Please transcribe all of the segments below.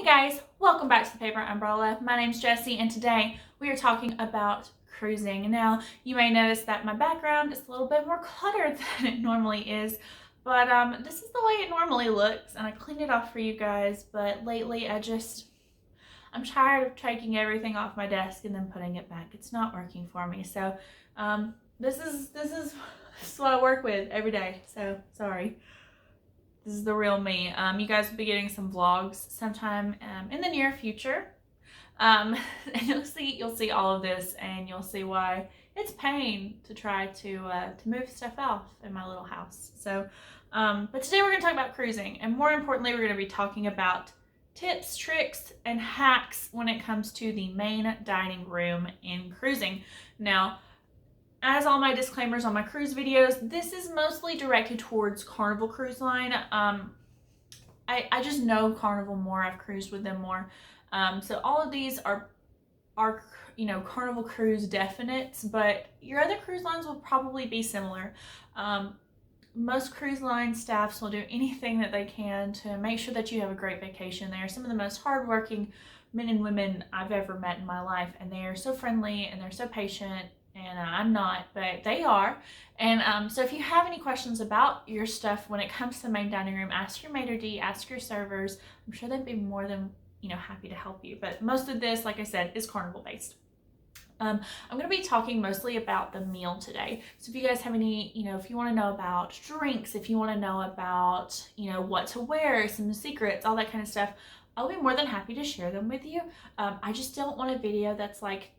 Hey guys, welcome back to the Paper Umbrella. My name's Jessie and today we are talking about cruising. Now, you may notice that my background is a little bit more cluttered than it normally is, but this is the way it normally looks and I cleaned it off for you guys, but lately I'm tired of taking everything off my desk and then putting it back. It's not working for me, so this is what I work with every day, so sorry. This is the real me. You guys will be getting some vlogs sometime in the near future. And you'll see all of this and you'll see why it's pain to try to move stuff off in my little house. So, but today we're going to talk about cruising, and more importantly, we're going to be talking about tips, tricks, and hacks when it comes to the main dining room in cruising. Now, as all my disclaimers on my cruise videos, this is mostly directed towards Carnival Cruise Line. I just know Carnival more. I've cruised with them more. So all of these are Carnival Cruise definites, but your other cruise lines will probably be similar. Most cruise line staffs will do anything that they can to make sure that you have a great vacation. They are some of the most hardworking men and women I've ever met in my life, and they are so friendly and they're so patient. And I'm not, but they are. And so if you have any questions about your stuff when it comes to the main dining room, ask your maitre d', ask your servers. I'm sure they'd be more than happy to help you. But most of this, like I said, is Carnival based. I'm going to be talking mostly about the meal today. So if you guys have any, if you want to know about drinks, if you want to know about, what to wear, some secrets, all that kind of stuff, I'll be more than happy to share them with you. I just don't want a video that's like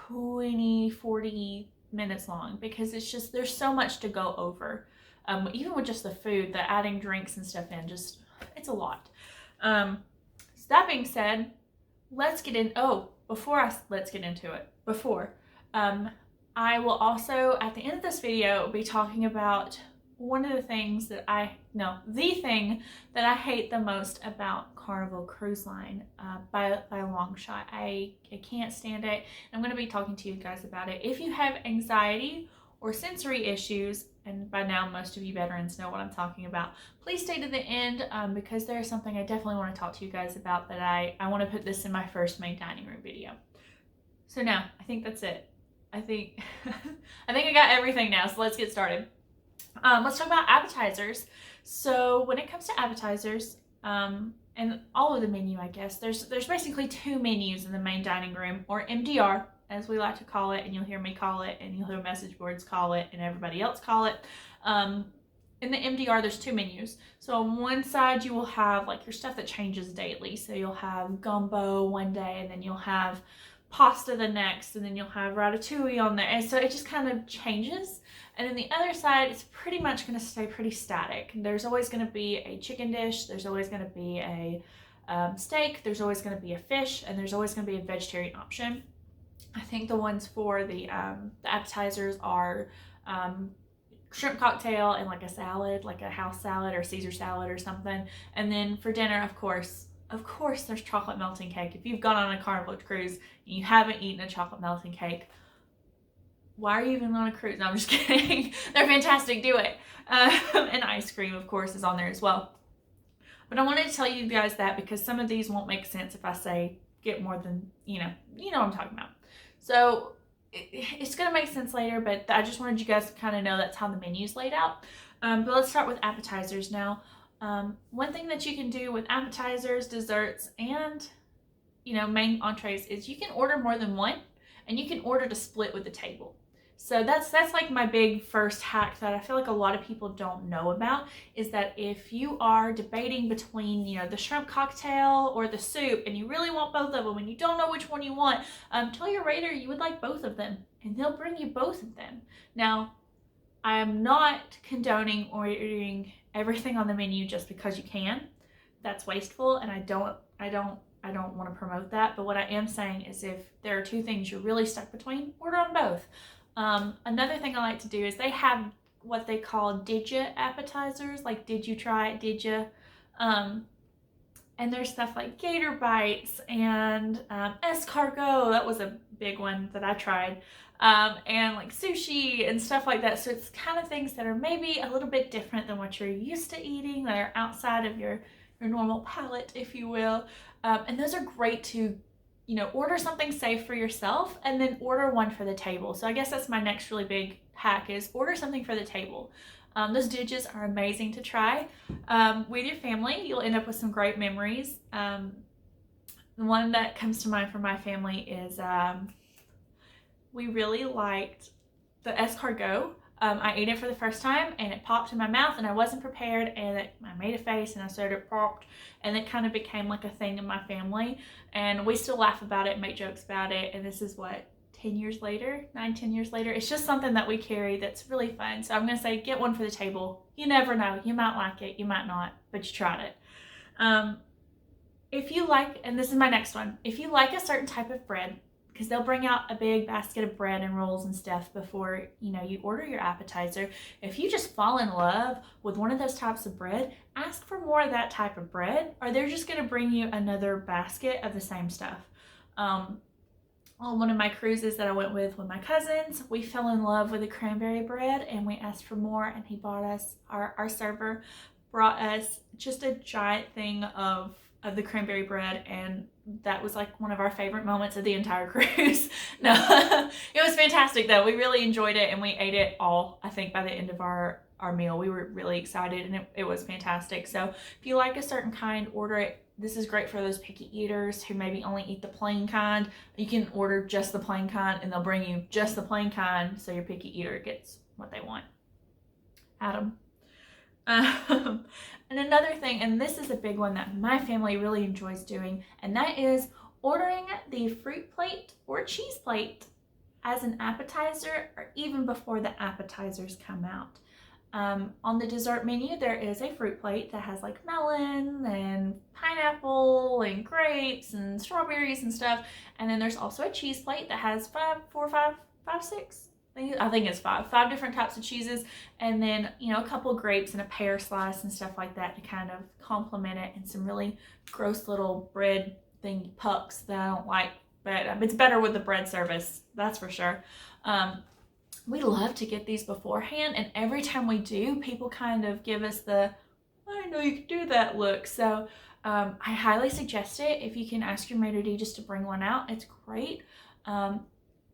40 minutes long, because there's so much to go over. Even with just the food, the adding drinks and stuff in, it's a lot. So that being said, let's get into it. I will also, at the end of this video, be talking about the thing that I hate the most about Carnival Cruise Line, by a long shot. I can't stand it. I'm going to be talking to you guys about it. If you have anxiety or sensory issues, and by now most of you veterans know what I'm talking about, please stay to the end, because there is something I definitely want to talk to you guys about that I want to put this in my first main dining room video. So now, I think that's it. I think I got everything now, so let's get started. Let's talk about appetizers. So when it comes to appetizers, and all of the menu, I guess, there's basically two menus in the main dining room, or MDR, as we like to call it, and you'll hear me call it, and you'll hear message boards call it, and everybody else call it. In the MDR, there's two menus. So on one side, you will have like your stuff that changes daily. So you'll have gumbo one day, and then you'll have pasta the next, and then you'll have ratatouille on there, and so it just kind of changes. And then the other side, it's pretty much going to stay pretty static. There's always going to be a chicken dish, there's always going to be a steak, there's always going to be a fish, and there's always going to be a vegetarian option. I think the ones for the appetizers are shrimp cocktail and like a salad, like a house salad or Caesar salad or something. And then for dinner, of course, there's chocolate melting cake. If you've gone on a Carnival cruise and you haven't eaten a chocolate melting cake, why are you even on a cruise? No, I'm just kidding. They're fantastic. Do it. And ice cream, of course, is on there as well. But I wanted to tell you guys that because some of these won't make sense if I say get more than, you know what I'm talking about. So it's going to make sense later, but I just wanted you guys to kind of know that's how the menu's laid out. But let's start with appetizers now. One thing that you can do with appetizers, desserts, and main entrees is you can order more than one, and you can order to split with the table. So that's like my big first hack that I feel like a lot of people don't know about, is that if you are debating between the shrimp cocktail or the soup, and you really want both of them and you don't know which one you want, tell your waiter you would like both of them, and they'll bring you both of them. Now, I am not condoning ordering everything on the menu just because you can. That's wasteful, and I don't want to promote that. But what I am saying is, if there are two things you're really stuck between, order on both. Another thing I like to do is they have what they call did ya appetizers, like did you try it, did ya? And there's stuff like gator bites and escargot. That was a big one that I tried. And like sushi and stuff like that. So it's kind of things that are maybe a little bit different than what you're used to eating, that are outside of your your normal palate, if you will. And those are great to, you know, order something safe for yourself and then order one for the table. So I guess that's my next really big hack, is order something for the table. Those dishes are amazing to try with your family. You'll end up with some great memories. The one that comes to mind for my family is we really liked the escargot. I ate it for the first time and it popped in my mouth and I wasn't prepared, and I made a face and I said it popped, and it kind of became like a thing in my family, and we still laugh about it and make jokes about it. And this is what, 10 years later, 9-10 years later, it's just something that we carry that's really fun. So I'm gonna say get one for the table. You never know, you might like it, you might not, but you tried it. If you like, and this is my next one, if you like a certain type of bread, because they'll bring out a big basket of bread and rolls and stuff before, you know, you order your appetizer. If you just fall in love with one of those types of bread, ask for more of that type of bread, or they're just going to bring you another basket of the same stuff. On one of my cruises that I went with my cousins, we fell in love with the cranberry bread and we asked for more, and he bought us, our server brought us just a giant thing of the cranberry bread, and that was like one of our favorite moments of the entire cruise. No, it was fantastic though. We really enjoyed it and we ate it all, I think, by the end of our meal. We were really excited and it was fantastic. So if you like a certain kind, order it. This is great for those picky eaters who maybe only eat the plain kind. You can order just the plain kind and they'll bring you just the plain kind, so your picky eater gets what they want. Adam. And another thing, and this is a big one that my family really enjoys doing, and that is ordering the fruit plate or cheese plate as an appetizer, or even before the appetizers come out. On the dessert menu, there is a fruit plate that has like melon and pineapple and grapes and strawberries and stuff. And then there's also a cheese plate that has six. I think it's five different types of cheeses, and then, you know, a couple grapes and a pear slice and stuff like that to kind of complement it, and some really gross little bread thing pucks that I don't like, but it's better with the bread service, that's for sure. We love to get these beforehand, and every time we do, people kind of give us the, I didn't know you could do that look. So I highly suggest it. If you can ask your maitre d' just to bring one out, it's great.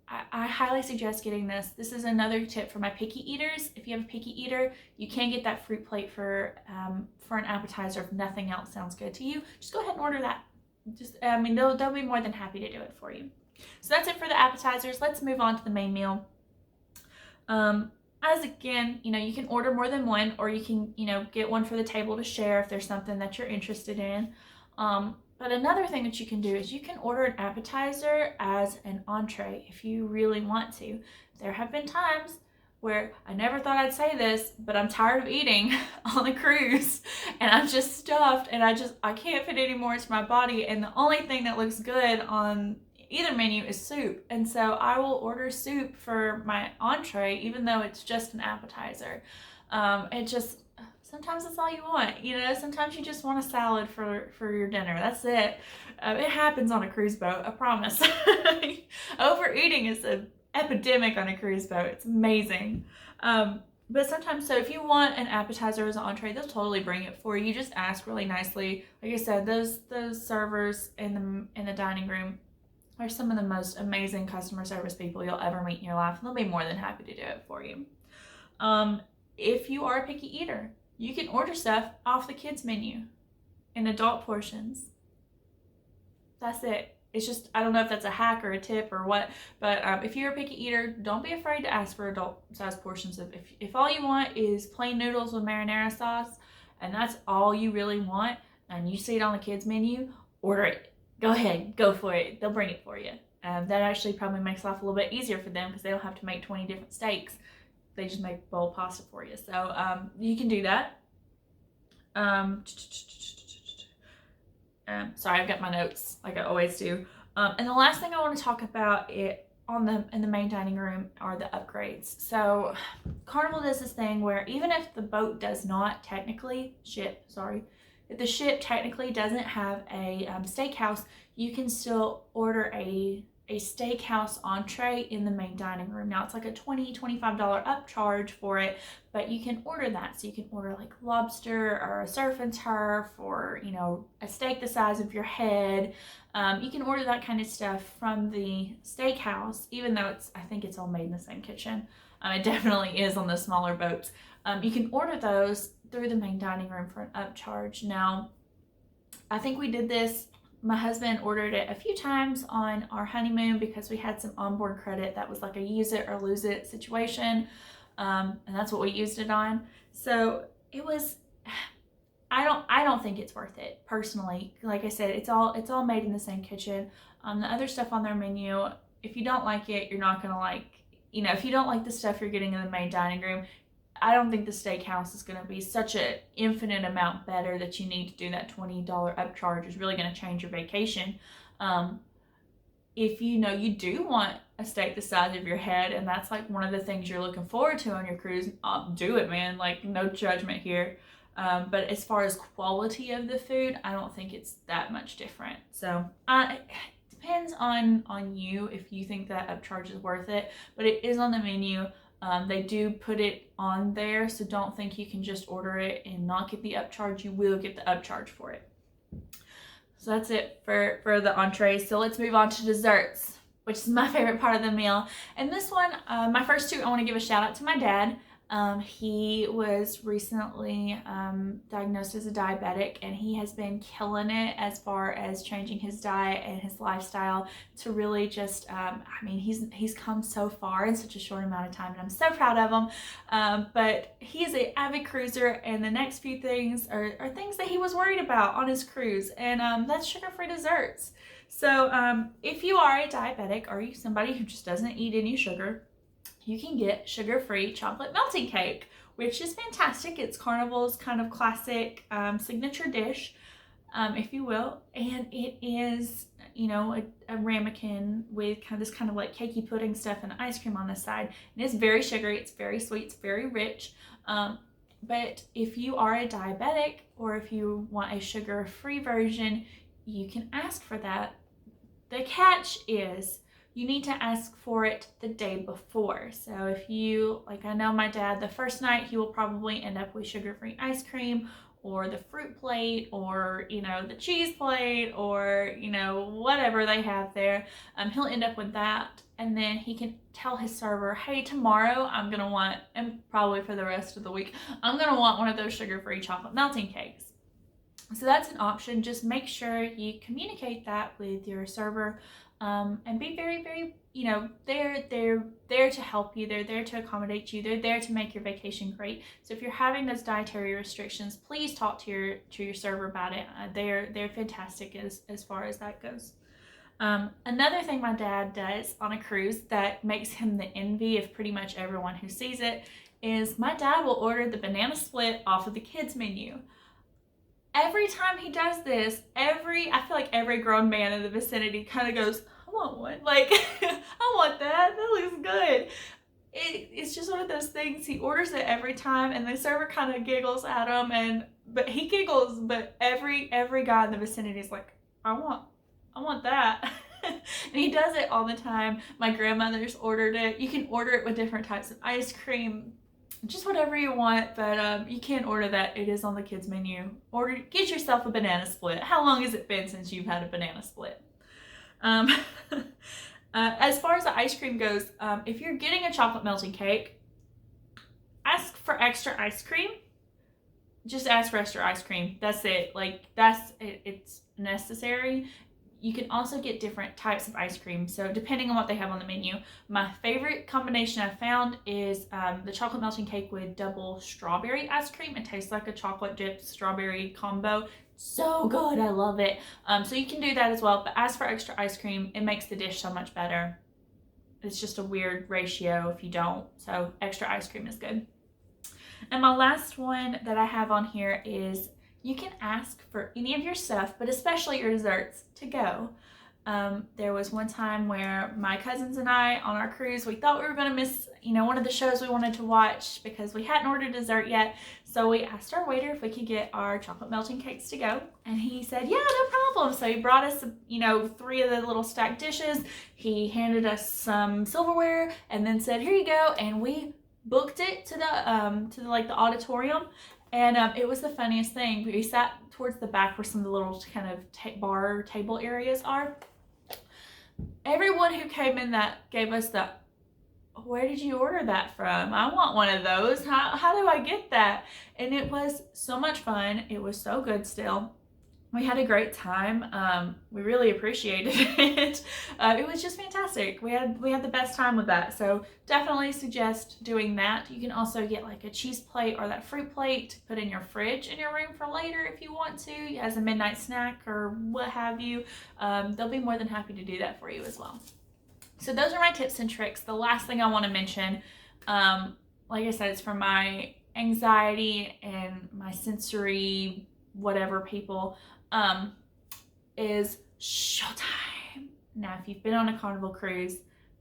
I highly suggest getting this. This is another tip for my picky eaters. If you have a picky eater, you can get that fruit plate for an appetizer. If nothing else sounds good to you, just go ahead and order that. I mean, they'll be more than happy to do it for you. So that's it for the appetizers. Let's move on to the main meal. As again, you know, you can order more than one, or you can, you know, get one for the table to share if there's something that you're interested in. But another thing that you can do is you can order an appetizer as an entree if you really want to. There have been times where I never thought I'd say this, but I'm tired of eating on a cruise and I'm just stuffed and I can't fit any more into my body, and the only thing that looks good on either menu is soup. And so I will order soup for my entree even though it's just an appetizer. Sometimes that's all you want, you know. Sometimes you just want a salad for your dinner. That's it. It happens on a cruise boat, I promise. Overeating is an epidemic on a cruise boat. It's amazing. But sometimes, so if you want an appetizer as an entree, they'll totally bring it for you. You just ask really nicely. Like I said, those servers in the dining room are some of the most amazing customer service people you'll ever meet in your life, and they'll be more than happy to do it for you. If you are a picky eater, you can order stuff off the kids menu in adult portions. That's it. It's just, I don't know if that's a hack or a tip or what, but if you're a picky eater, don't be afraid to ask for adult size portions. If all you want is plain noodles with marinara sauce, and that's all you really want, and you see it on the kids menu, order it. Go ahead, go for it. They'll bring it for you. That actually probably makes life a little bit easier for them because they don't have to make 20 different steaks. They just make bowl pasta for you. So you can do that. Sorry, I've got my notes like I always do. And the last thing I want to talk about in the main dining room are the upgrades. So Carnival does this thing where even if the boat does not technically if the ship technically doesn't have a steakhouse, you can still order a a steakhouse entree in the main dining room. Now it's like a $25 upcharge for it, but you can order that. So you can order like lobster or a surf and turf, or, you know, a steak the size of your head. You can order that kind of stuff from the steakhouse, even though I think it's all made in the same kitchen. It definitely is on the smaller boats. You can order those through the main dining room for an upcharge. Now, I think we did this. My husband ordered it a few times on our honeymoon because we had some onboard credit that was like a use it or lose it situation. And that's what we used it on. So it was, I don't think it's worth it personally. Like I said, it's all made in the same kitchen. The other stuff on their menu, if you don't like it, you're not gonna like, you know, if you don't like the stuff you're getting in the main dining room, I don't think the steakhouse is going to be such an infinite amount better that you need to do that $20 upcharge is really going to change your vacation. If you know you do want a steak the size of your head, and that's like one of the things you're looking forward to on your cruise, do it, man. Like, no judgment here. But as far as quality of the food, I don't think it's that much different. So it depends on you if you think that upcharge is worth it, but it is on the menu. They do put it on there, so don't think you can just order it and not get the upcharge. You will get the upcharge for it. So that's it for the entrees. So let's move on to desserts, which is my favorite part of the meal. And this one, my first two, I want to give a shout out to my dad. He was recently diagnosed as a diabetic, and he has been killing it as far as changing his diet and his lifestyle to really just, I mean, he's come so far in such a short amount of time, and I'm so proud of him. But he's an avid cruiser, and the next few things are things that he was worried about on his cruise, and that's sugar-free desserts. So if you are a diabetic, or you somebody who just doesn't eat any sugar, you can get sugar-free chocolate melting cake, which is fantastic. It's Carnival's kind of classic signature dish, if you will. And it is, you know, a ramekin with this kind of like cakey pudding stuff and ice cream on the side. And it's very sugary, it's very sweet, it's very rich. But if you are a diabetic, or if you want a sugar-free version, you can ask for that. The catch is, you need to ask for it the day before. So if you, like, I know my dad, the first night he will probably end up with sugar-free ice cream, or the fruit plate, or, you know, the cheese plate, or, you know, whatever they have there. He'll end up with that, and then he can tell his server, hey, tomorrow I'm gonna want, and probably for the rest of the week, I'm gonna want one of those sugar-free chocolate melting cakes. So that's an option. Just make sure you communicate that with your server. And be very, very, you know, they're there to help you. They're there to accommodate you. They're there to make your vacation great. So if you're having those dietary restrictions, please talk to your server about it. They're fantastic as far as that goes. Another thing my dad does on a cruise that makes him the envy of pretty much everyone who sees it is my dad will order the banana split off of the kids menu. Every time he does this, I feel like every grown man in the vicinity kind of goes, I want one. Like, I want that. That looks good. It's just one of those things. He orders it every time, and the server kind of giggles at him, but he giggles, but every guy in the vicinity is like, I want that. And he does it all the time. My grandmother's ordered it. You can order it with different types of ice cream. Just whatever you want, but you can't order that. It is on the kids menu. Get yourself a banana split. How long has it been since you've had a banana split? As far as the ice cream goes, if you're getting a chocolate melting cake, ask for extra ice cream. Just ask for extra ice cream. That's it. Like, that's it. It's necessary. You can also get different types of ice cream, so depending on what they have on the menu. My favorite combination I've found is the chocolate melting cake with double strawberry ice cream. It tastes like a chocolate dipped strawberry combo. So good, I love it. So you can do that as well, but ask for extra ice cream. It makes the dish so much better. It's just a weird ratio if you don't, so extra ice cream is good. And my last one that I have on here is, you can ask for any of your stuff, but especially your desserts, to go. There was one time where my cousins and I, on our cruise, we thought we were going to miss, you know, one of the shows we wanted to watch because we hadn't ordered dessert yet. So we asked our waiter if we could get our chocolate melting cakes to go. And he said, yeah, no problem. So he brought us, you know, 3 of the little stacked dishes. He handed us some silverware and then said, here you go. And we booked it to the like the auditorium. And it was the funniest thing. We sat towards the back where some of the little kind of bar table areas are. Everyone who came in that gave us the, where did you order that from? I want one of those. How do I get that? And it was so much fun. It was so good still. We had a great time. We really appreciated it. It was just fantastic. We had the best time with that. So definitely suggest doing that. You can also get like a cheese plate or that fruit plate to put in your fridge in your room for later if you want to, as a midnight snack or what have you. They'll be more than happy to do that for you as well. So those are my tips and tricks. The last thing I want to mention, like I said, it's for my anxiety and my sensory whatever people, is showtime. Now, if you've been on a Carnival cruise,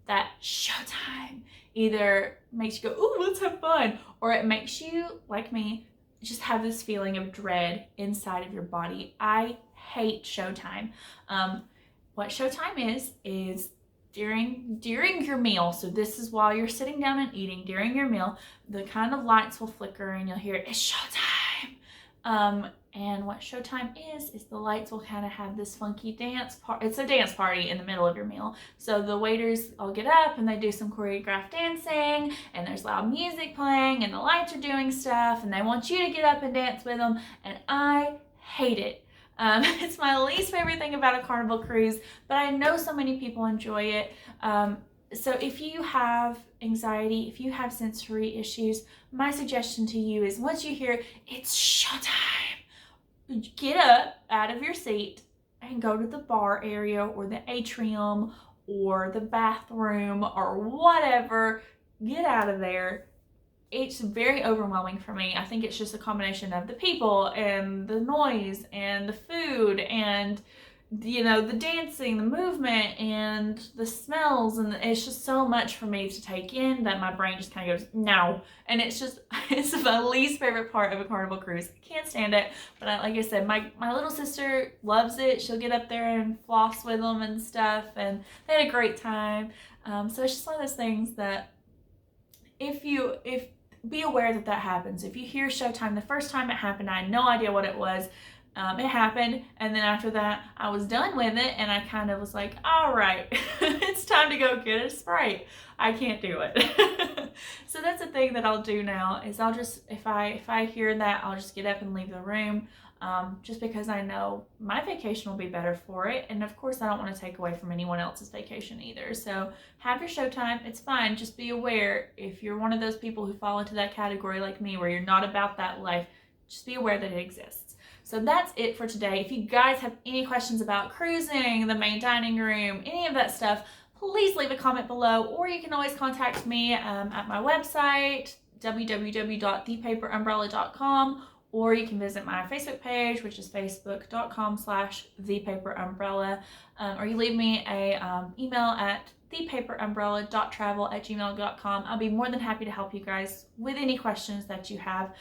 that showtime either makes you go, ooh, let's have fun, or it makes you, like me, just have this feeling of dread inside of your body. I hate showtime. What showtime is during your meal. So this is while you're sitting down and eating. During your meal, the kind of lights will flicker and you'll hear, it's showtime. And what showtime is the lights will kind of have this funky dance part. It's a dance party in the middle of your meal. So the waiters all get up and they do some choreographed dancing, and there's loud music playing, and the lights are doing stuff, and they want you to get up and dance with them. And I hate it. It's my least favorite thing about a Carnival cruise, but I know so many people enjoy it. So if you have anxiety, if you have sensory issues, my suggestion to you is once you hear it's showtime, get up out of your seat and go to the bar area or the atrium or the bathroom or whatever. Get out of there. It's very overwhelming for me. I think it's just a combination of the people and the noise and the food and, you know, the dancing, the movement, and the smells, and it's just so much for me to take in that my brain just kind of goes, no. And it's my least favorite part of a Carnival cruise. I can't stand it, but like I said, my little sister loves it. She'll get up there and floss with them and stuff, and they had a great time. So it's just one of those things that be aware that happens. If you hear showtime, the first time it happened, I had no idea what it was. It happened, and then after that, I was done with it, and I kind of was like, all right, it's time to go get a Sprite. I can't do it. So that's the thing that I'll do now, is I'll just, if I hear that, I'll just get up and leave the room, just because I know my vacation will be better for it, and of course I don't want to take away from anyone else's vacation either. So have your showtime, it's fine, just be aware if you're one of those people who fall into that category like me, where you're not about that life, just be aware that it exists. So that's it for today. If you guys have any questions about cruising, the main dining room, any of that stuff, please leave a comment below, or you can always contact me at my website, www.thepaperumbrella.com, or you can visit my Facebook page, which is facebook.com/thepaperumbrella, or you leave me a email at thepaperumbrella.travel@gmail.com. I'll be more than happy to help you guys with any questions that you have.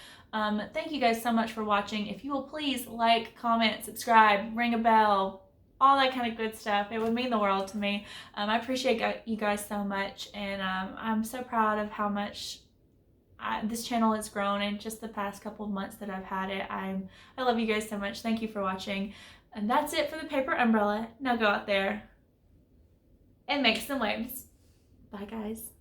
Thank you guys so much for watching. If you will please like, comment, subscribe, ring a bell, all that kind of good stuff. It would mean the world to me. I appreciate you guys so much, and I'm so proud of how much this channel has grown in just the past couple of months that I've had it. I love you guys so much. Thank you for watching. And that's it for the paper umbrella. Now go out there and make some waves. Bye, guys.